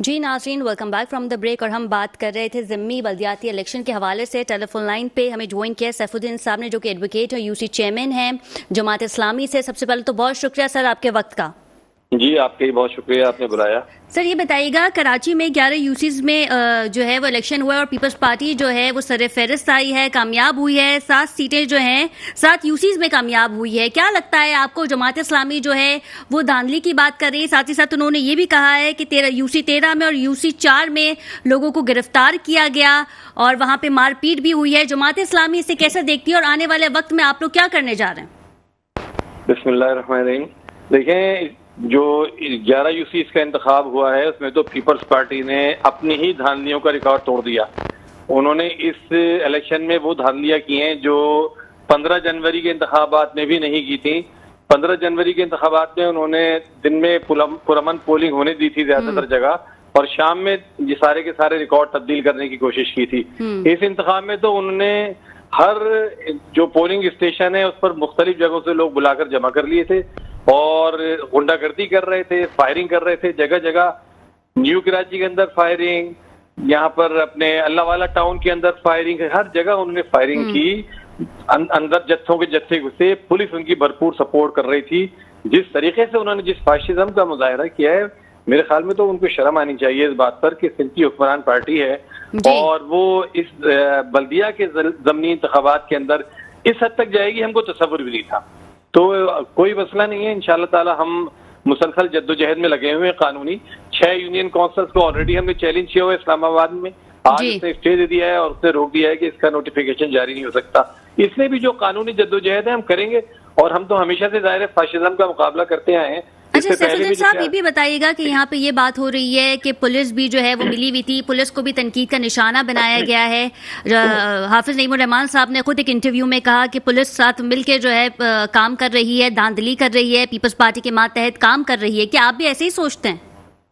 जी नाज़रीन, welcome back from the break. और हम बात कर रहे थे ज़िम्मी बल्दियाती इलेक्शन के हवाले से। टेलीफोन लाइन पे हमें ज्वाइन किया सैफुद्दीन साहब ने, जो कि एडवोकेट और यूसी चेयरमैन हैं जमात इस्लामी से। सबसे पहले तो बहुत शुक्रिया सर आपके वक्त का। जी आपके ही बहुत शुक्रिया, आपने बुलाया। सर ये बताइएगा, कराची में 11 यूसीज में जो है वो इलेक्शन हुआ है और पीपल्स पार्टी जो है वो सर फहरिस्त आई है, कामयाब हुई है। 7 सीटें जो हैं 7 यूसीज में कामयाब हुई है। क्या लगता है आपको, जमात इस्लामी जो है वो धांधली की बात कर रही है, साथ ही साथ उन्होंने ये भी कहा है कि यूसी 13 में और यूसी 4 में लोगों को गिरफ्तार किया गया और वहां पे मारपीट भी हुई है। जमात इस्लामी इसे कैसे देखती है और आने वाले वक्त में आप लोग क्या करने जा रहे हैं? बिस्मिल्लाहिर्रहमानिर्रहीम। देखें, जो 11 यूसी का इंतखाब हुआ है उसमें तो पीपल्स पार्टी ने अपनी ही धांधलियों का रिकॉर्ड तोड़ दिया। उन्होंने इस इलेक्शन में वो धांधलियां की हैं जो 15 जनवरी के इंतखाबात में भी नहीं की थी। 15 जनवरी के इंतखाबात में उन्होंने दिन में पुरअमन पोलिंग होने दी थी ज्यादातर जगह, और शाम में ये सारे के सारे रिकॉर्ड तब्दील करने की कोशिश की थी। इस इंतखाब में तो उन्होंने हर जो पोलिंग स्टेशन है उस पर मुख्तलिफ जगहों से लोग बुलाकर जमा कर लिए थे और गुंडागर्दी कर रहे थे, फायरिंग कर रहे थे। जगह जगह न्यू कराची के अंदर फायरिंग, यहाँ पर अपने अल्लाह वाला टाउन के अंदर फायरिंग, हर जगह उन्होंने फायरिंग की। अंदर जत्थों के जत्थे घुसे, पुलिस उनकी भरपूर सपोर्ट कर रही थी। जिस तरीके से उन्होंने जिस फाशिज्म का मुजाहरा किया है, मेरे ख्याल में तो उनको शर्म आनी चाहिए इस बात पर कि सिंध की हुक्मरान पार्टी है और वो इस बल्दिया के ज़मीनी इंतखाबात के अंदर इस हद तक जाएगी, हमको तसव्वुर भी नहीं था। तो कोई मसला नहीं है, इंशाअल्लाह ताला हम मुसलसल जद्दोजहद में लगे हुए हैं कानूनी। 6 यूनियन काउंसिल्स को ऑलरेडी हमने चैलेंज किया हुआ है इस्लामाबाद में। आज उसने स्टे दे दिया है और उसने रोक दिया है कि इसका नोटिफिकेशन जारी नहीं हो सकता। इसलिए भी जो कानूनी जद्दोजहद है हम करेंगे, और हम तो हमेशा से ज़ाहिर है फाशिज्म का मुकाबला करते आए हैं। अच्छा सैफुद्दीन साहब, ये भी बताइएगा कि यहाँ पे ये बात हो रही है कि पुलिस भी जो है वो मिली हुई थी, पुलिस को भी तनकीद का निशाना बनाया गया है। हाफिज नईमुर रहमान साहब ने खुद एक इंटरव्यू में कहा कि पुलिस साथ मिलकर जो है काम कर रही है, धांधली कर रही है, पीपल्स पार्टी के मातहत काम कर रही है। क्या आप भी ऐसे ही सोचते हैं?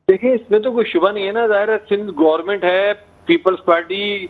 देखिए, इसमें तो कोई शुबा नहीं है ना। जाहिर है सिंध गवर्नमेंट है, पीपल्स पार्टी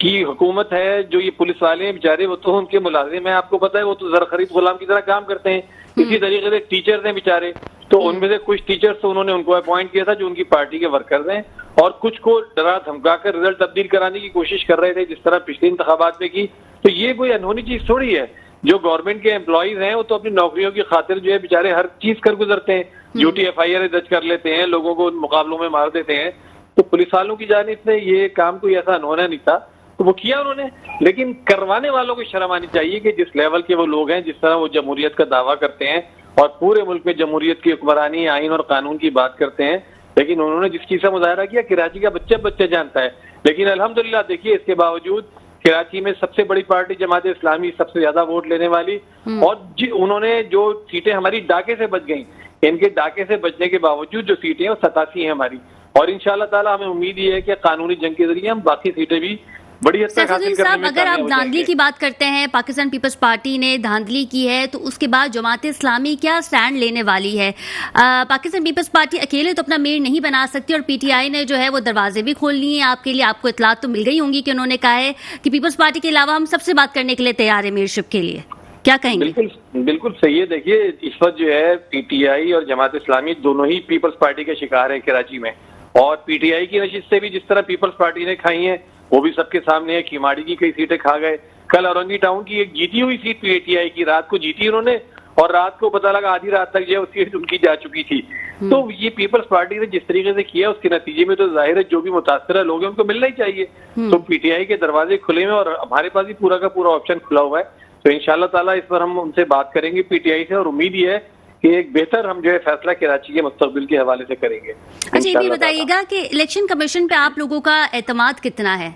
की हुकूमत है। जो ये पुलिस वाले हैं बेचारे, वो तो उनके मुलाजिम है, आपको पता है, वो तो जर खरीद गुलाम की तरह काम करते हैं। इसी तरीके से टीचर्स हैं बेचारे, तो उनमें से कुछ टीचर्स तो उन्होंने उनको अपॉइंट किया था जो उनकी पार्टी के वर्कर्स हैं, और कुछ को डरा धमका कर रिजल्ट तब्दील कराने की कोशिश कर रहे थे जिस तरह पिछले इंतखाबात में की। तो ये कोई अनहोनी चीज थोड़ी है। जो गवर्नमेंट के एम्प्लॉइज हैं वो तो अपनी नौकरियों की खातिर जो है बेचारे हर चीज कर गुजरते हैं। ड्यूटी FIR दर्ज कर लेते हैं, लोगों को मुकाबलों में मार देते हैं। तो पुलिस वालों की जानिब से ये काम कोई ऐसा अनहोना नहीं था, तो वो किया उन्होंने। लेकिन करवाने वालों को शर्म आनी चाहिए कि जिस लेवल के वो लोग हैं, जिस तरह वो जमहूरियत का दावा करते हैं और पूरे मुल्क में जमहूरियत की हुक्मरानी, आइन और कानून की बात करते हैं, लेकिन उन्होंने जिस चीज का मुजाहरा किया कराची का बच्चा जानता है। लेकिन अल्हम्दुलिल्लाह देखिए, इसके बावजूद कराची में सबसे बड़ी पार्टी जमात इस्लामी, सबसे ज्यादा वोट लेने वाली, और उन्होंने जो सीटें हमारी डाके से बच गई, इनके डाके से बचने के बावजूद जो सीटें हैं वो 87 हैं हमारी। और इंशाअल्लाह ताला हमें उम्मीद ये है कि कानूनी जंग के जरिए हम बाकी सीटें भी बड़ी हद तक हासिल करने में अगर आप धांधली की बात करते हैं, पाकिस्तान पीपल्स पार्टी ने धांधली की है, तो उसके बाद जमात इस्लामी क्या स्टैंड लेने वाली है? पाकिस्तान पीपल्स पार्टी अकेले तो अपना मेयर नहीं बना सकती और PTI ने जो है वो दरवाजे भी खोल लिए हैं आपके लिए। आपको इतलात तो मिल गई होंगी कि उन्होंने कहा है कि पीपल्स पार्टी के अलावा हम सबसे बात करने के लिए तैयार है मेयरशिप के लिए। क्या कहेंगे? बिल्कुल सही है। देखिए, इस वक्त जो है PTI और जमात इस्लामी दोनों ही पीपल्स पार्टी के शिकार है कराची में, और PTI की नशिस्तें भी जिस तरह पीपल्स पार्टी ने खाई हैं वो भी सबके सामने है। खिमाड़ी की कई सीटें खा गए। कल औरंगी टाउन की एक जीती हुई सीट PTI की रात को जीती उन्होंने, और रात को पता लगा आधी रात तक जो है वो सीट उनकी जा चुकी थी। तो ये पीपल्स पार्टी ने जिस तरीके से किया उसके नतीजे में तो जाहिर है जो भी मुतासर लोग हैं उनको मिलना ही चाहिए। तो PTI के दरवाजे खुले हैं और हमारे पास भी पूरा का पूरा ऑप्शन खुला हुआ है। तो इंशाअल्लाह ताला इस पर हम उनसे बात करेंगे PTI से, और उम्मीद ये है कि एक बेहतर हम जो है फैसला कराची के मुस्तकबिल के हवाले से करेंगे। अच्छा, ये भी बताइएगा कि इलेक्शन कमीशन पे आप लोगों का एतमाद कितना है?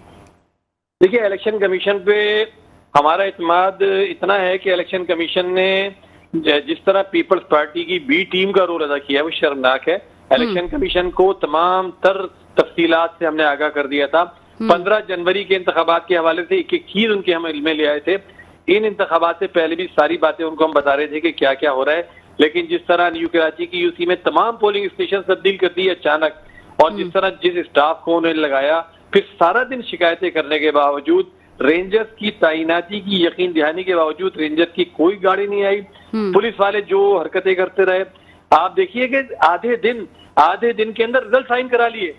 देखिए, इलेक्शन कमीशन पे हमारा एतमाद इतना है कि इलेक्शन कमीशन ने जिस तरह पीपल्स पार्टी की B टीम का रोल अदा किया है वो शर्मनाक है। इलेक्शन कमीशन को तमाम तर तफसीलात से हमने आगाह कर दिया था। 15 जनवरी के इंतखाबात के हवाले से एक चीज उनके हम इल्म में ले आए थे। इन इंतखाबात से पहले भी सारी बातें उनको हम बता रहे थे कि क्या क्या हो रहा है, लेकिन जिस तरह न्यू कराची की UC में तमाम पोलिंग स्टेशन तब्दील कर दी अचानक, और जिस तरह जिस स्टाफ को उन्होंने लगाया, फिर सारा दिन शिकायतें करने के बावजूद, रेंजर्स की तैनाती की यकीन दहानी के बावजूद रेंजर्स की कोई गाड़ी नहीं आई। पुलिस वाले जो हरकतें करते रहे, आप देखिए कि आधे दिन के अंदर रिजल्ट साइन करा लिए।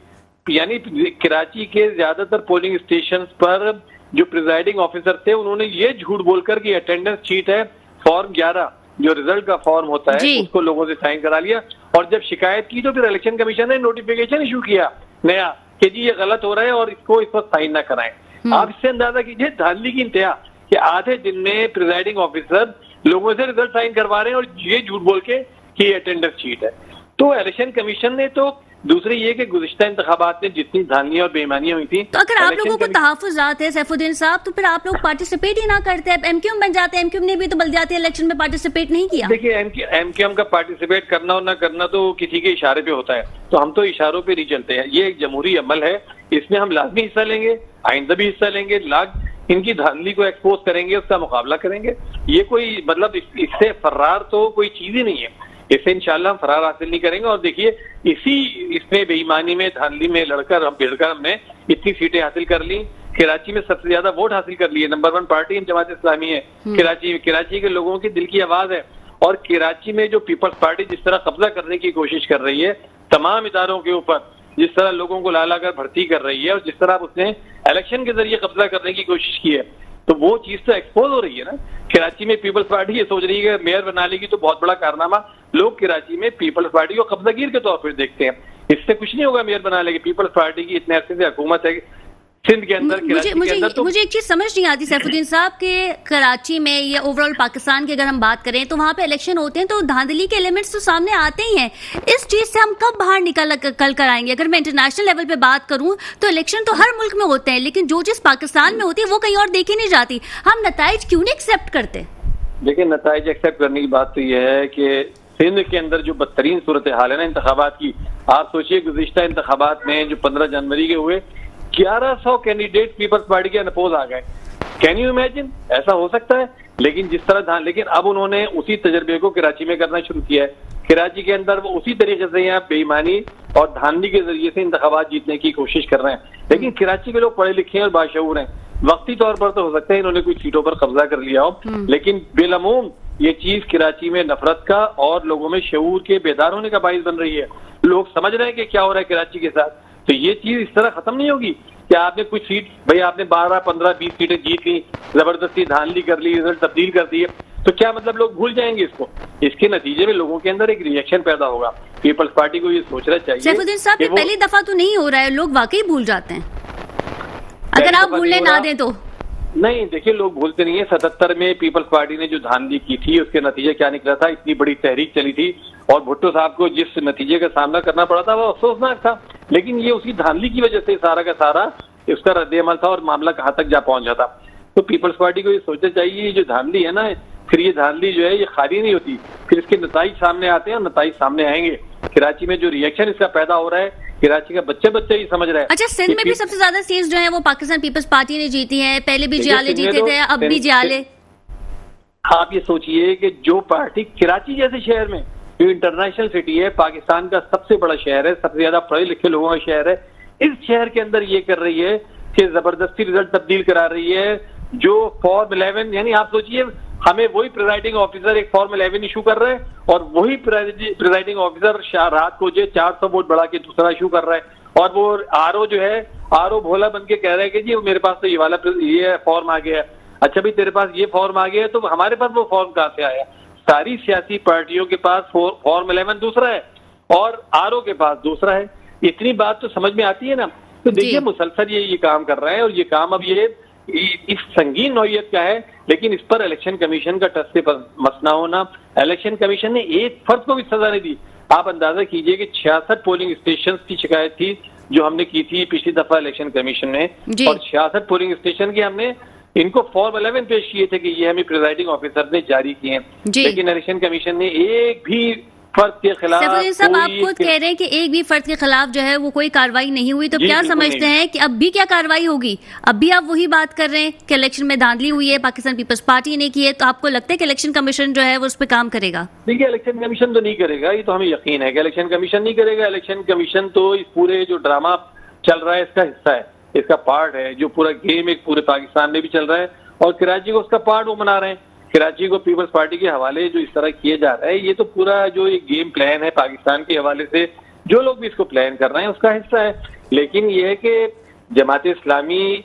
यानी कराची के ज्यादातर पोलिंग स्टेशन पर जो प्रिजाइडिंग ऑफिसर थे उन्होंने ये झूठ बोलकर कि अटेंडेंस शीट है फॉर्म 11 जो रिजल्ट का फॉर्म होता है उसको लोगों से साइन करा लिया, और जब शिकायत की तो फिर इलेक्शन कमीशन ने नोटिफिकेशन इशू किया नया कि जी ये गलत हो रहा है और इसको इस पर साइन ना कराएं। आप इससे अंदाजा कीजिए धांधली की इंतहा कि आधे दिन में प्रिजाइडिंग ऑफिसर लोगों से रिजल्ट साइन करवा रहे हैं और ये झूठ बोल के कि अटेंडेंस शीट है। तो इलेक्शन कमीशन ने तो दूसरी ये कि गुज़िश्ता इंतखाबात में जितनी धांधलियां और बेईमानियां हुई थी, तो अगर आप लोगों को तहफ़्फ़ुज़ात है सैफुद्दीन साहब, तो फिर आप लोग पार्टिसिपेट ही ना करते हैं, एमक्यूएम बन जाते हैं। एमक्यूएम ने भी तो बल्दियाती इलेक्शन में पार्टिसिपेट नहीं किया। देखिए एमक्यूएम का पार्टिसिपेट करना और ना करना तो किसी के इशारे पे होता है, तो हम तो इशारों पे नहीं चलते हैं। ये एक जमहूरी अमल है, इसमें हम लाजमी हिस्सा लेंगे, आइंदा भी हिस्सा लेंगे, इनकी धांधली को एक्सपोज करेंगे, उसका मुकाबला करेंगे। ये कोई मतलब इससे फरार तो कोई चीज ही नहीं है, इससे इंशाल्लाह हम फरार हासिल नहीं करेंगे। और देखिए इसमें बेईमानी में धांधली में भिड़कर हमने इतनी सीटें हासिल कर ली। कराची में सबसे ज्यादा वोट हासिल कर लिए, नंबर 1 पार्टी जमात इस्लामी है कराची के लोगों की दिल की आवाज है। और कराची में जो पीपल्स पार्टी जिस तरह कब्जा करने की कोशिश कर रही है तमाम इदारों के ऊपर, जिस तरह लोगों को ला कर भर्ती कर रही है और जिस तरह उसने इलेक्शन के जरिए कब्जा करने की कोशिश की है, तो वो चीज तो एक्सपोज हो रही है ना। कराची में पीपल्स पार्टी ये सोच रही है कि मेयर बना लेगी तो बहुत बड़ा कारनामा, लोग कराची में पीपल्स पार्टी को कब्जागीर के तौर पर देखते हैं। इससे कुछ नहीं होगा मेयर बना लेगी, पीपल्स पार्टी की इतने अरसे से हुकूमत है सिंध के अंदर, मुझे एक चीज समझ नहीं आती सैफुद्दीन साहब के कराची में या ओवरऑल पाकिस्तान की अगर हम बात करें तो वहां पे इलेक्शन होते हैं तो धांधली के एलिमेंट्स तो सामने आते ही हैं। इस चीज से हम कब बाहर निकल कर आएंगे? अगर मैं इंटरनेशनल लेवल पे बात करूं तो इलेक्शन तो हर मुल्क में होते हैं, लेकिन जो चीज पाकिस्तान में होती है वो कहीं और देखी नहीं जाती। हम नताइज क्यों नहीं एक्सेप्ट करते? देखिए नताइज एक्सेप्ट करने की बात तो यह है कि सिंध के अंदर जो बदतरीन सूरत हाल है ना इंतखाबात की, आप सोचिए गुज़िश्ता इंतखाबात में जो 15 जनवरी के हुए 1100 कैंडिडेट पीपल्स पार्टी के अनपोज आ गए। Can you imagine? ऐसा हो सकता है? लेकिन जिस तरह लेकिन अब उन्होंने उसी तजर्बे को कराची में करना शुरू किया है। कराची के अंदर वो उसी तरीके से यहाँ बेईमानी और धांधली के जरिए से इंतखाबात जीतने की कोशिश कर रहे हैं। लेकिन कराची के लोग पढ़े लिखे और बाशऊर हैं, वक्ती तौर पर तो हो सकता है इन्होंने कुछ सीटों पर कब्जा कर लिया हो, लेकिन बेलमूम ये चीज कराची में नफरत का और लोगों में शऊर के बेदार होने का बाइस बन रही है। लोग समझ रहे हैं कि क्या हो रहा है कराची के साथ, तो ये चीज इस तरह खत्म नहीं होगी कि आपने कुछ सीट, भाई आपने 12, 15, 20 सीटें जीत ली, जबरदस्ती धांधली कर ली, रिजल्ट तब्दील कर दिए, तो क्या मतलब लोग भूल जाएंगे इसको? इसके नतीजे में लोगों के अंदर एक रिएक्शन पैदा होगा। पीपल्स पार्टी को ये सोचना चाहिए। सैफुद्दीन साहब, ये पहली दफा तो नहीं हो रहा है, लोग वाकई भूल जाते हैं अगर आप भूलने ना दें तो। नहीं, देखिए लोग भूलते नहीं है। 77 में पीपल्स पार्टी ने जो धांधली की थी उसके नतीजे क्या निकला था, इतनी बड़ी तहरीक चली थी और भुट्टो साहब को जिस नतीजे का सामना करना पड़ा था वो अफसोसनाक था, लेकिन ये उसी धांधली की वजह से सारा का सारा उसका रद्द-ए-अमल था और मामला कहाँ तक जा पहुंचा था। तो पीपल्स पार्टी को ये सोचना चाहिए, ये जो धांधली है ना, फिर ये धांधली जो है ये खाली नहीं होती, फिर इसके नताइज सामने आते हैं और नताइज सामने आएंगे। कराची में जो रिएक्शन इसका पैदा हो रहा है, कराची का बच्चे ही समझ रहे हैं। अच्छा, सिंध में भी सबसे ज्यादा सीट्स जो है वो पाकिस्तान पीपल्स पार्टी ने जीती है, पहले भी जियाले जीते थे, अब भी जियाले। आप ये सोचिए कि जो पार्टी कराची जैसे शहर में, जो इंटरनेशनल सिटी है, पाकिस्तान का सबसे बड़ा शहर है, सबसे ज्यादा पढ़े लिखे लोगों का शहर है, इस शहर के अंदर ये कर रही है कि जबरदस्ती रिजल्ट तब्दील करा रही है। जो फॉर्म 11, यानी आप सोचिए हमें वही प्रिजाइडिंग ऑफिसर एक फॉर्म 11 इशू कर रहा है और वही प्रिजाइडिंग ऑफिसर रात को जो 400 वोट बढ़ा के दूसरा इशू कर रहा है, और वो आरओ जो है, आरओ भोला बन के कह रहा है कि जी मेरे पास तो ये वाला ये फॉर्म आ गया है। अच्छा भाई, तेरे पास ये फॉर्म आ गया है तो हमारे पास वो फॉर्म कहाँ से आया? सारी सियासी पार्टियों के पास फॉर्म 11 दूसरा है और आरओ के पास दूसरा है। इतनी बात तो समझ में आती है ना। तो देखिए मुसलसल ये काम कर रहे हैं और ये काम अब ये इस संगीन नौयत का है, लेकिन इस पर इलेक्शन कमीशन का टस से मसना होना। इलेक्शन कमीशन ने एक फर्द को भी सजा नहीं दी। आप अंदाजा कीजिए कि 66 पोलिंग स्टेशन की शिकायत थी जो हमने की थी पिछली दफा इलेक्शन कमीशन ने, और 66 पोलिंग स्टेशन के हमने इनको फॉर्म 11 पेश किए थे कि ये हमें प्रिजाइडिंग ऑफिसर ने जारी किए हैं, लेकिन इलेक्शन कमीशन ने एक भी फर्द के खिलाफ सब आप खुद कह रहे हैं कि एक भी फर्द के खिलाफ जो है वो कोई कार्रवाई नहीं हुई, तो क्या समझते हैं कि अब भी क्या कार्रवाई होगी? अब भी आप वही बात कर रहे हैं कि इलेक्शन में धांधली हुई है, पाकिस्तान पीपल्स पार्टी ने की है, तो आपको लगता है कि इलेक्शन कमीशन जो है वो उस पर काम करेगा? देखिए इलेक्शन कमीशन तो नहीं करेगा, ये तो हमें यकीन है कि इलेक्शन कमीशन नहीं करेगा। इलेक्शन कमीशन तो इस पूरे जो ड्रामा चल रहा है इसका हिस्सा है, इसका पार्ट है। जो पूरा गेम एक पूरे पाकिस्तान में भी चल रहा है और कराची को उसका पार्ट वो बना रहे हैं। कराची को पीपल्स पार्टी के हवाले जो इस तरह किए जा रहा है, ये तो पूरा जो एक गेम प्लान है पाकिस्तान के हवाले से, जो लोग भी इसको प्लान कर रहे हैं उसका हिस्सा है। लेकिन ये है कि जमात इस्लामी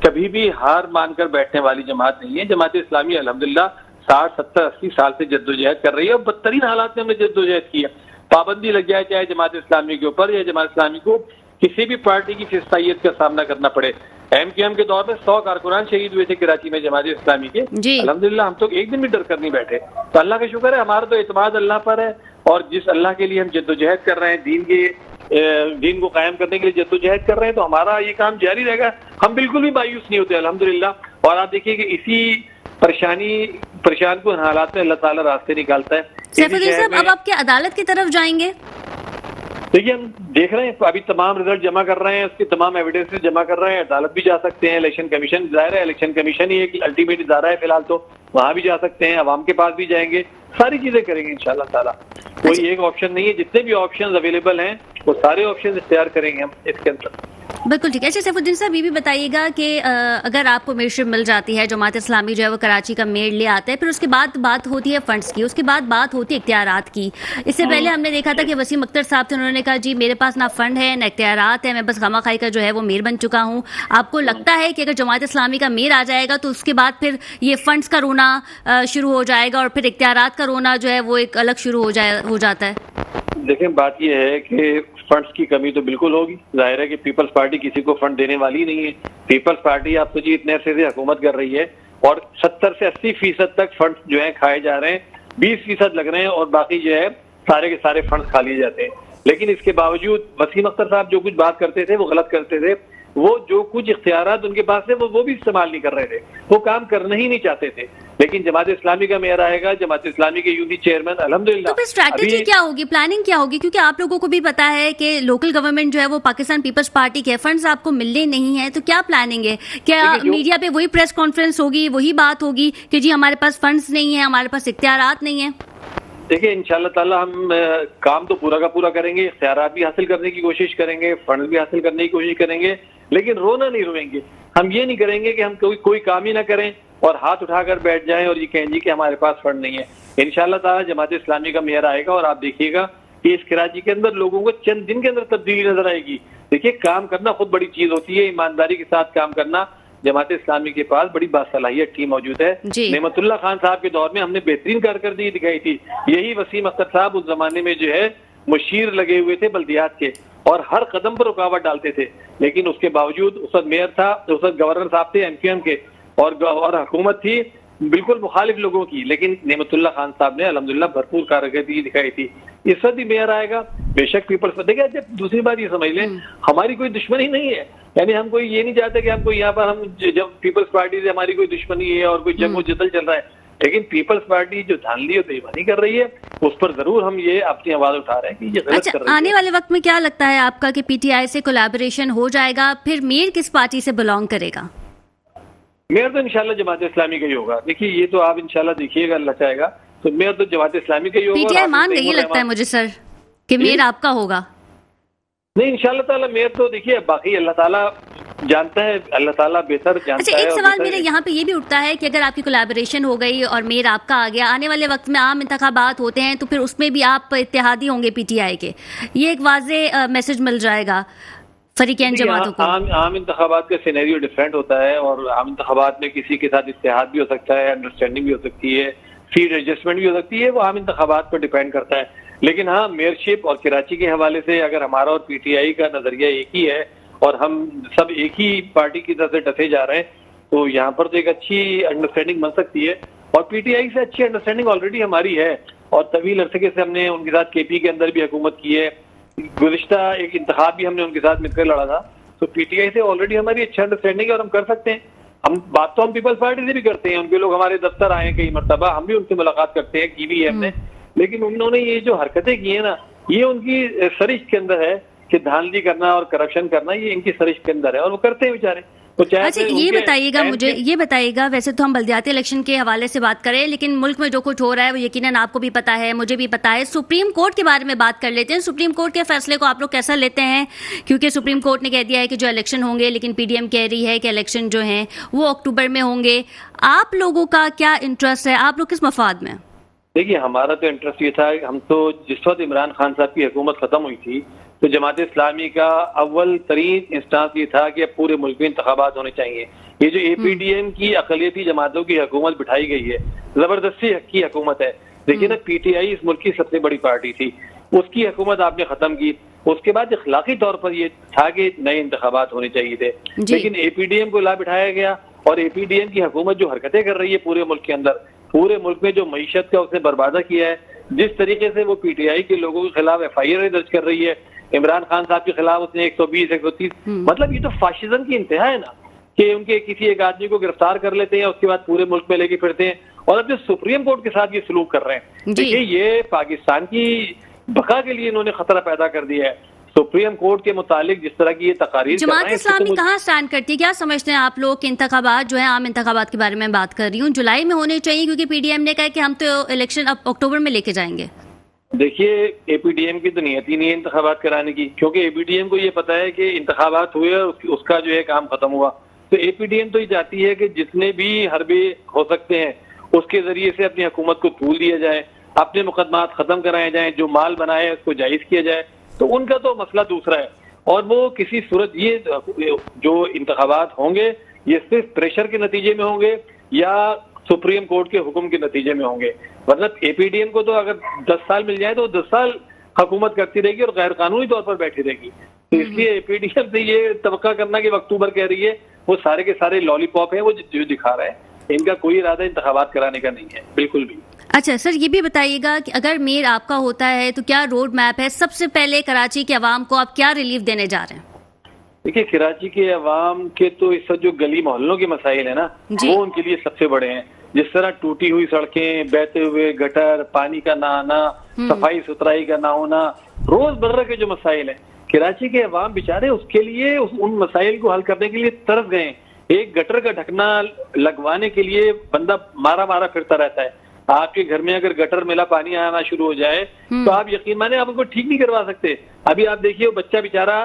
कभी भी हार मानकर बैठने वाली जमात नहीं है। जमात इस्लामी अल्हम्दुलिल्लाह 60, 70, 80 साल से जद्दोजहद कर रही है और बदतरीन हालात में हमने जद्दोजहद की है। पाबंदी लग जाए चाहे जमात इस्लामी के ऊपर या जमात इस्लामी को किसी भी पार्टी की फिस्तायत का सामना करना पड़े। एमक्यूएम के दौर में 100 कारकुनान शहीद हुए थे कराची में जमात इस्लामी के। अल्हम्दुलिल्लाह हम तो एक दिन भी डर कर नहीं बैठे। तो अल्लाह का शुक्र है, हमारा तो एतमाद अल्लाह पर है और जिस अल्लाह के लिए हम जद्दोजहद कर रहे हैं, दीन को कायम करने के लिए जद्दोजहद कर रहे हैं, तो हमारा ये काम जारी रहेगा। हम बिल्कुल भी मायूस नहीं होते अल्हम्दुलिल्लाह। और आप देखिए कि इसी परेशान को हालात में अल्लाह ताला रास्ते निकालता है। सैफुद्दीन साहब, अब आप क्या अदालत की तरफ जाएंगे? देखिए, हम देख रहे हैं, अभी तमाम रिजल्ट जमा कर रहे हैं, उसके तमाम एविडेंसेस जमा कर रहे हैं। अदालत भी जा सकते हैं, इलेक्शन कमीशन जाहिर है, इलेक्शन कमीशन ही एक अल्टीमेट इदारा है फिलहाल, तो वहां भी जा सकते हैं, अवाम के पास भी जाएंगे, सारी चीजें करेंगे इंशाल्लाह ताला। कोई एक ऑप्शन नहीं है, जितने भी ऑप्शन अवेलेबल हैं वो सारे ऑप्शन इख्तियार करेंगे हम इसके अंदर। बिल्कुल ठीक है। अच्छा सैफुद्दीन साहब, ये भी बताइएगा कि अगर आपको मेयरशिप मिल जाती है, जमात इस्लामी जो है वो कराची का मेयर ले आता है, फिर उसके बाद बात होती है फंड्स की, उसके बाद बात होती है इख्तियारात की। इससे पहले हमने देखा था कि वसीम अख्तर साहब थे, उन्होंने कहा जी मेरे पास ना फंड है ना इख्तियारात है, मैं बस खामा-खाई का जो है वो मेयर बन चुका हूँ। आपको लगता है कि अगर जमात इस्लामी का मेयर आ जाएगा तो उसके बाद फिर ये फंड्स का रोना शुरू हो जाएगा और फिर इख्तियारात का रोना जो है वो एक अलग शुरू हो जाता है? देखिए, बात यह है कि फंड्स की कमी तो बिल्कुल होगी। जाहिर है कि पीपल्स पार्टी किसी को फंड देने वाली नहीं है। पीपल्स पार्टी आप सोचिए इतने अरसे से हुकूमत कर रही है और 70 से 80% तक फंड्स जो है खाए जा रहे हैं, 20% लग रहे हैं और बाकी जो है सारे के सारे फंड्स खा लिए जाते हैं। लेकिन इसके बावजूद वसीम अख्तर साहब जो कुछ बात करते थे वो गलत करते थे। वो जो कुछ इख्तियारात उनके पास थे वो भी इस्तेमाल नहीं कर रहे थे, वो काम करना ही नहीं चाहते थे। लेकिन जमात इस्लामी का मेयर आएगा, जमात इस्लामी के यूपी चेयरमैन अल्हम्दुलिल्लाह। तो फिर स्ट्रैटेजी क्या होगी, प्लानिंग क्या होगी? क्योंकि आप लोगों को भी पता है कि लोकल गवर्नमेंट जो है वो पाकिस्तान पीपल्स पार्टी के फंड्स आपको मिलने नहीं है, तो क्या प्लानिंग है? क्या मीडिया पे वही प्रेस कॉन्फ्रेंस होगी, वही बात होगी कि जी हमारे पास फंड्स नहीं है, हमारे पास इख्तियारात नहीं है? देखिए, इंशाल्लाह ताला हम काम तो पूरा का पूरा करेंगे, इख्तियारात भी हासिल करने की कोशिश करेंगे, फंड भी हासिल करने की कोशिश करेंगे, लेकिन रोना नहीं रोएंगे। हम ये नहीं करेंगे कि हम कोई काम ही ना करें और हाथ उठाकर बैठ जाएं और ये कहें जी कि हमारे पास फंड नहीं है। इंशाल्लाह ताला जमात इस्लामी का मेयर आएगा और आप देखिएगा कि इस कराची के अंदर लोगों को चंद दिन के अंदर तब्दीली नजर आएगी। देखिए, काम करना खुद बड़ी चीज होती है, ईमानदारी के साथ काम करना। जमात इस्लामी के पास बड़ी बासलाहियत टीम मौजूद है। नेमतुल्लाह खान साहब के दौर में हमने बेहतरीन कारकर्दगी दिखाई थी। यही वसीम अख्तर साहब उस जमाने में जो है मुशीर लगे हुए थे बल्दियात के और हर कदम पर रुकावट डालते थे, लेकिन उसके बावजूद उस वक्त मेयर था, उस वक्त गवर्नर साहब थे एमक्यूएम के और हुकूमत थी बिल्कुल मुखालिफ लोगों की, लेकिन नेमतुल्लाह खान साहब ने अल्हम्दुलिल्लाह भरपूर कारकर्दगी दिखाई थी। इस वक्त भी मेयर आएगा, बेशक पीपल्स। देखिए, जब दूसरी बात ये समझ लें, हमारी कोई दुश्मनी नहीं है, यानी हम कोई ये नहीं चाहते कि हम कोई यहाँ पर हम जब पीपल्स पार्टी से हमारी कोई दुश्मनी है और कोई जंग जदल चल रहा है, लेकिन पीपल्स पार्टी जो धांधली और बेईमानी कर रही है उस पर जरूर हम ये अपनी आवाज उठा रहे हैं कि ये गलत कर रही है। आने वाले वक्त में क्या लगता है आपका कि पीटीआई से कोलैबोरेशन हो जाएगा? फिर मेयर किस पार्टी से बिलोंग करेगा? मेयर तो इंशाल्लाह जमात इस्लामी का ही होगा। देखिए, ये तो आप इंशाल्लाह देखिएगा, अल्लाह चाहेगा तो मेयर तो जमात इस्लामी का ही होगा। पीटीआई मान गई लगता है मुझे सर कि मेयर आपका होगा। नहीं, इंशाल्लाह ताला मेयर तो देखिए बाकी अल्लाह ताला जानता है, अल्लाह ताला बेहतर जानता है। अच्छा, एक सवाल मेरे यहाँ पे ये भी उठता है कि अगर आपकी कोलैबोरेशन हो गई और मेयर आपका आ गया, आने वाले वक्त में आम इंतखाबात होते हैं तो फिर उसमें भी आप इत्तेहादी होंगे पीटीआई के, ये एक वाज़ेह मैसेज मिल जाएगा फरीकैन जमातों को। आम इंतखाबात का सिनेरियो डिफरेंट होता है और आम इंतखाबात में किसी के साथ इत्तेहाद भी हो सकता है, अंडरस्टैंडिंग भी हो सकती है, सीट एडजस्टमेंट भी हो सकती है, वो आम इंतखाबात पर डिपेंड करता है। लेकिन हाँ, मेयरशिप और कराची के हवाले से अगर हमारा और पीटीआई का नजरिया एक ही है और हम सब एक ही पार्टी की तरफ से डटे जा रहे हैं, तो यहाँ पर तो एक अच्छी अंडरस्टैंडिंग बन सकती है। और पीटीआई से अच्छी अंडरस्टैंडिंग ऑलरेडी हमारी है और तवील अरसे से हमने उनके साथ केपी के अंदर भी हुकूमत की है, गुज़िश्ता एक इंतखाब भी हमने उनके साथ मिलकर लड़ा था। तो पीटीआई से ऑलरेडी हमारी अच्छी अंडरस्टैंडिंग है और हम कर सकते हैं। हम बात तो हम पीपल्स पार्टी से भी करते हैं, उनके लोग हमारे दफ्तर आए हैं कई मरतबा, हम भी उनसे मुलाकात करते हैं, की भी है हमने। लेकिन उन्होंने ये जो हरकतें की है ना, ये उनकी सरिश्त के अंदर है कि धांधली करना और करप्शन करना, ये इनकी सरिश्त के अंदर है और वो करते हैं बेचारे। तो अच्छा, ये बताइएगा मुझे, ये बताइएगा, वैसे तो हम बल्दियाती इलेक्शन के हवाले से बात करें, लेकिन मुल्क में जो कुछ हो रहा है वो यकीनन आपको भी पता है, मुझे भी पता है। सुप्रीम कोर्ट के बारे में बात कर लेते हैं। सुप्रीम कोर्ट के फैसले को आप लोग कैसा लेते हैं? क्योंकि सुप्रीम कोर्ट ने कह दिया है कि जो इलेक्शन होंगे, लेकिन पीडीएम कह रही है कि इलेक्शन जो है वो अक्टूबर में होंगे। आप लोगों का क्या इंटरेस्ट है? आप लोग किस मफाद में? देखिए, हमारा तो इंटरेस्ट ये था, हम तो जिस वक्त इमरान खान साहब की हुकूमत खत्म हुई थी तो जमात इस्लामी का अव्वल तरीन इंस्टांस ये था कि अब पूरे मुल्क में इंतखाबात होने चाहिए। ये जो APDM की अकलियती जमातों की हुकूमत बिठाई गई है, जबरदस्ती की हुकूमत है। देखिए ना, PTI इस मुल्क की सबसे बड़ी पार्टी थी, उसकी हुकूमत आपने खत्म की। उसके बाद इखलाकी तौर पर ये था कि नए इंतखाबात होने चाहिए थे, लेकिन APDM को ला बिठाया गया। और APDM की हुकूमत जो हरकतें कर रही है पूरे मुल्क के अंदर, पूरे मुल्क में जो मईशत का उसने बर्बादा किया है, जिस तरीके से वो PTI के लोगों के खिलाफ FIR दर्ज कर रही है, इमरान खान साहब के खिलाफ उसने 120, 130, मतलब ये तो फाशिज्म की इंतहा है ना, कि उनके किसी एक आदमी को गिरफ्तार कर लेते हैं, उसके बाद पूरे मुल्क में लेके फिरते हैं, और अब जो सुप्रीम कोर्ट के साथ ये सलूक कर रहे हैं। देखिए, ये पाकिस्तान की बका के लिए इन्होंने खतरा पैदा कर दिया है। सुप्रीम कोर्ट के मुतालिक जिस तरह की ये तकारीर जमात इस्लामी कहाँ स्टैंड करती है? क्या समझते हैं आप लोग कि इंतखाबात जो है, आम इंतखाबात के बारे में बात कर रही हूँ, जुलाई में होने चाहिए, क्योंकि PDM ने कहा कि हम तो इलेक्शन अब अक्टूबर में लेके जाएंगे। देखिए, APDM की तो नीयत ही नहीं है इंतखाबात कराने की, क्योंकि APDM को ये पता है कि इंतखाबात हुए और उसका जो है काम खत्म हुआ। तो APDM तो ये चाहती है कि जितने भी हरबे हो सकते हैं उसके जरिए से अपनी हुकूमत को तूल दिया जाए, अपने मुकदमात खत्म कराए जाएं, जो माल बनाए उसको जायज किया जाए। तो उनका तो मसला दूसरा है, और वो किसी सूरत ये जो इंतखाबात होंगे ये सिर्फ प्रेशर के नतीजे में होंगे या सुप्रीम कोर्ट के हुक्म के नतीजे में होंगे। मतलब APDM को तो अगर 10 साल मिल जाए तो 10 साल हुकूमत करती रहेगी और गैर कानूनी तौर पर बैठी रहेगी। तो इसलिए APDM से ये तवक्का करना कि अक्टूबर कह रही है, वो सारे के सारे लॉलीपॉप है, वो जो दिखा रहा है। इनका कोई इरादा इंतखाबात कराने का नहीं है, बिल्कुल भी। अच्छा सर, ये भी बताइएगा कि अगर मेयर आपका होता है तो क्या रोड मैप है? सबसे पहले कराची के अवाम को आप क्या रिलीफ देने जा रहे हैं? देखिए, कराची के अवाम के तो इस जो गली मोहल्लों के मसाइल है ना, वो उनके लिए सबसे बड़े हैं। जिस तरह टूटी हुई सड़कें, बहते हुए गटर, पानी का ना आना, सफाई सुथराई का ना होना, रोजमर्रा के जो मसाइल है, कराची के अवाम बेचारे उसके लिए उन मसाइल को हल करने के लिए तरस गए। एक गटर का ढकना लगवाने के लिए बंदा मारा मारा फिरता रहता है। आपके घर में अगर गटर मिला पानी आना शुरू हो जाए तो आप यकीन माने आप उनको ठीक नहीं करवा सकते। अभी आप देखिए, वो बच्चा बेचारा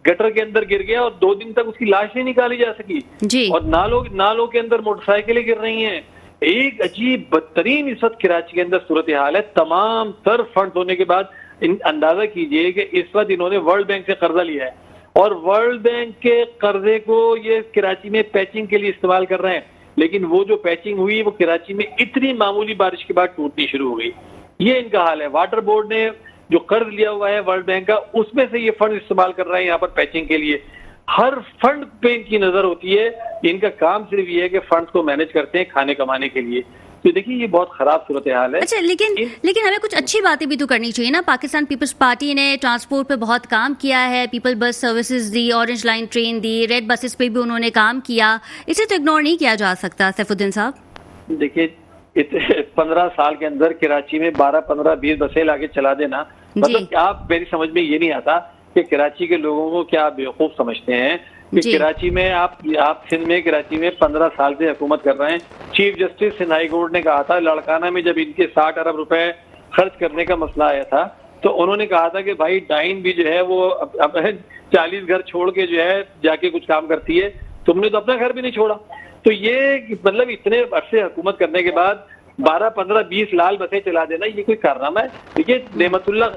गटर के अंदर गिर गया और 2 दिन तक उसकी लाश नहीं निकाली जा सकी जी। और नालों के अंदर मोटरसाइकिलें गिर रही हैं। एक अजीब बदतरीन इस वक्त कराची के अंदर सूरत हाल है। तमाम तर फंड होने के बाद अंदाजा कीजिए कि इस वक्त इन्होंने वर्ल्ड बैंक से कर्जा लिया है और वर्ल्ड बैंक के कर्जे को ये कराची में पैचिंग के लिए इस्तेमाल कर रहे हैं। लेकिन वो जो पैचिंग हुई वो कराची में इतनी मामूली बारिश के बाद टूटनी शुरू हो गई। ये इनका हाल है। वाटर बोर्ड ने जो कर्ज लिया हुआ है वर्ल्ड बैंक का, उसमें से ये फंड इस्तेमाल कर रहे हैं यहाँ पर पैचिंग के लिए। हर फंड पे इनकी नजर होती है। इनका काम सिर्फ ये है कि फंड को मैनेज करते हैं खाने कमाने के लिए। तो देखिए, ये बहुत खराब सूरत हाल है। अच्छा, लेकिन हमें कुछ अच्छी बातें भी तो करनी चाहिए ना। पाकिस्तान पीपल्स पार्टी ने ट्रांसपोर्ट पे बहुत काम किया है, पीपल बस सर्विसेज दी, ऑरेंज लाइन ट्रेन दी, रेड बसेस पे भी उन्होंने काम किया। इसे तो इग्नोर नहीं किया जा सकता सैफुद्दीन साहब। देखिए, 15 साल के अंदर कराची में 12, 15, 20 बसें लाके चला देना, मतलब आप, मेरी समझ में ये नहीं आता कि कराची के लोगों को क्या बेवकूफ समझते हैं कि कराची में आप सिंध में कराची में 15 साल से हुकूमत कर रहे हैं। Chief justice Sindh high court ने कहा था, लड़काना में जब इनके 60 अरब रुपए खर्च करने का मसला आया था तो उन्होंने कहा था कि भाई डाइन भी जो है वो अब 40 घर छोड़ के जो है जाके कुछ काम करती है, तुमने तो अपना घर भी नहीं छोड़ा। तो ये मतलब इतने अरसे हुकूमत करने के बाद 12, 15, 20 लाल बसें चला देना, ये कोई कारनामा है? देखिए, नेमतुल्ला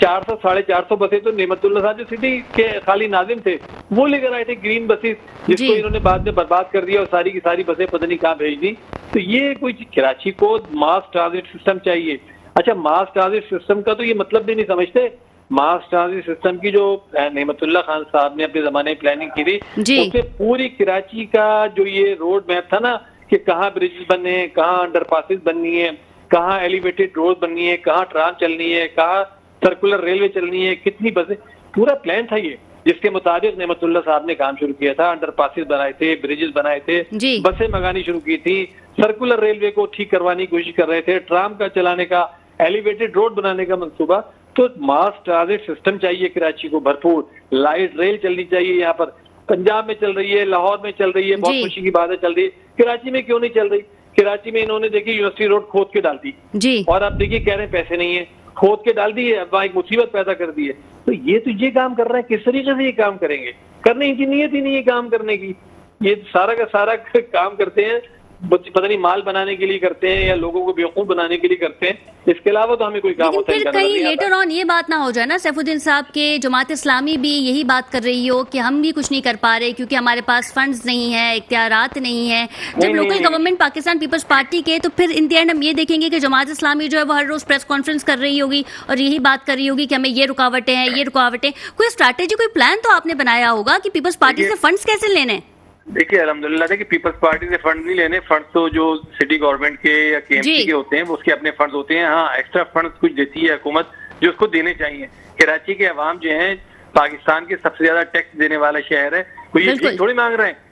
400, 450 बसें तो नेमतुल्ला साहब जो सिटी के खाली नाजिम थे वो लेकर आए थे, ग्रीन बसेस, जिसको इन्होंने बाद में बर्बाद कर दिया और सारी की सारी बसें पता नहीं कहाँ भेज दी। तो ये कोई, कराची को मास ट्रांजिट सिस्टम चाहिए। अच्छा, मास ट्रांजिट सिस्टम का तो ये मतलब भी नहीं समझते। मास ट्रांजिट सिस्टम की जो नेमतुल्ला खान साहब ने अपने जमाने में प्लानिंग की थी, उससे पूरी कराची का जो ये रोड मैप था ना कि कहाँ ब्रिज बनने हैं, कहाँ अंडरपासेस बननी है, कहाँ एलिवेटेड रोड बननी है, कहाँ ट्राम चलनी है, कहाँ सर्कुलर रेलवे चलनी है, कितनी बसें, पूरा प्लान था ये, जिसके मुताबिक नेमतुल्ला साहब ने काम शुरू किया था। अंडरपासेस बनाए थे, ब्रिजेस बनाए थे, बसें मंगानी शुरू की थी, सर्कुलर रेलवे को ठीक करवाने की कोशिश कर रहे थे, ट्राम का चलाने का, एलिवेटेड रोड बनाने का मंसूबा। तो मास ट्रांजिट सिस्टम चाहिए कराची को भरपूर। लाइट रेल चलनी चाहिए। यहाँ पर पंजाब में चल रही है, लाहौर में चल रही है, बहुत खुशी की बात है, चल रही है। कराची में क्यों नहीं चल रही? कराची में इन्होंने देखिए यूनिवर्सिटी रोड खोद के डाल दी और अब देखिए कह रहे हैं पैसे नहीं है, खोद के डाल दी है, अब वहां एक मुसीबत पैदा कर दी है। तो ये काम कर रहे हैं, किस तरीके से ये काम करेंगे? करने की नीयत ही नहीं है काम करने की। ये सारा का सारा काम करते हैं पता नहीं माल बनाने के लिए करते हैं या लोगों को बेवकूफ बनाने के लिए करते हैं। इसके अलावा तो हमें कोई काम लेकिन होता है फिर कहीं लेटर ऑन ये बात ना हो जाए ना सैफुद्दीन साहब के जमात इस्लामी भी यही बात कर रही हो कि हम भी कुछ नहीं कर पा रहे क्योंकि हमारे पास फंड्स नहीं है, इख्तियारात नहीं है। जब लोकल गवर्नमेंट पाकिस्तान पीपल्स पार्टी के, तो फिर इन द एंड हम ये देखेंगे कि जमात इस्लामी जो है वो हर रोज प्रेस कॉन्फ्रेंस कर रही होगी और यही बात कर रही होगी कि हमें ये रुकावटें हैं, ये रुकावटें। कोई स्ट्रैटेजी, कोई प्लान तो आपने बनाया होगा कि पीपल्स पार्टी से फंड्स कैसे लेने? देखिए अल्हम्दुलिल्लाह कि पीपल्स पार्टी से फंड नहीं लेने, फंड तो जो सिटी गवर्नमेंट के या केएमसी के होते हैं वो उसके अपने फंड्स होते हैं। हाँ, एक्स्ट्रा फंड्स कुछ देती है हुकूमत जो उसको देने चाहिए। कराची के अवाम जो है पाकिस्तान के सबसे ज्यादा टैक्स देने वाला शहर है, कोई ये भीख थोड़ी मांग रहे हैं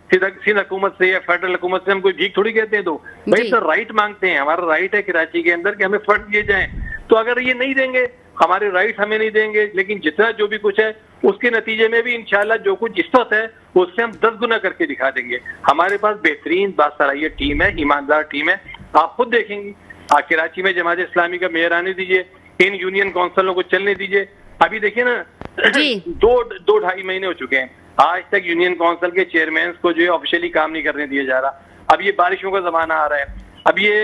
सिंध हुकूमत से या फेडरल हुकूमत से। हम कोई भीख थोड़ी कहते हैं, तो भाई तो राइट मांगते हैं, हमारा राइट है कराची के अंदर कि हमें फंड दिए जाए। तो अगर ये नहीं देंगे, हमारे राइट हमें नहीं देंगे, लेकिन जितना जो भी कुछ है उसके नतीजे में भी इंशाल्लाह जो कुछ इस वक्त है उससे हम 10 गुना करके दिखा देंगे। हमारे पास बेहतरीन बासलाहियत टीम है, ईमानदार टीम है, आप खुद देखेंगी। कराची में जमात इस्लामी का मेयर आने दीजिए, इन यूनियन काउंसिलों को चलने दीजिए। अभी देखिए ना, 2-2.5 महीने हो चुके हैं, आज तक यूनियन काउंसिल के चेयरमैन को जो है ऑफिशियली काम नहीं करने दिया जा रहा। अब ये बारिशों का जमाना आ रहा है, अब ये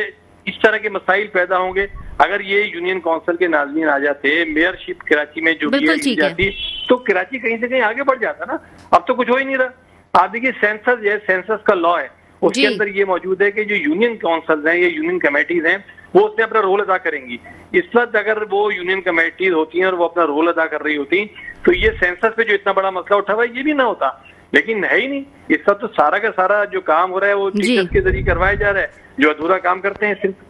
इस तरह के मसाइल पैदा होंगे। अगर ये यूनियन काउंसिल के नाज़मीन आ जाते, मेयरशिप कराची में जो की जाती, तो कराची कहीं से कहीं आगे बढ़ जाता ना। अब तो कुछ हो ही नहीं रहा। आप देखिए सेंसस है, सेंसस का लॉ है, उसके अंदर ये मौजूद है कि जो यूनियन काउंसिल हैं या यूनियन कमेटीज हैं वो उसमें अपना रोल अदा करेंगी। इस वक्त अगर वो यूनियन कमेटीज होती हैं और वो अपना रोल अदा कर रही होती तो ये सेंसस पे जो इतना बड़ा मसला उठा हुआ है ये भी ना होता, लेकिन है ही नहीं। इस वक्त तो सारा का सारा जो काम हो रहा है वो टीचर्स के जरिए करवाया जा रहा है, जो अधूरा काम करते हैं सिर्फ।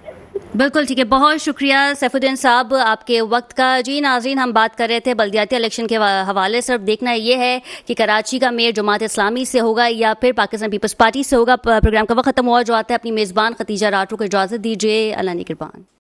बिल्कुल ठीक है, बहुत शुक्रिया सैफुद्दीन साहब आपके वक्त का। जी नाज़रीन, हम बात कर रहे थे बल्दियाती इलेक्शन के हवाले से। देखना ये है कि कराची का मेयर जमात इस्लामी से होगा या फिर पाकिस्तान पीपल्स पार्टी से होगा। प्रोग्राम का वक्त खत्म हुआ जो आता है। अपनी मेज़बान खतीजा राठौर को इजाज़त दीजिए। अल्लाह ने कुर्बान।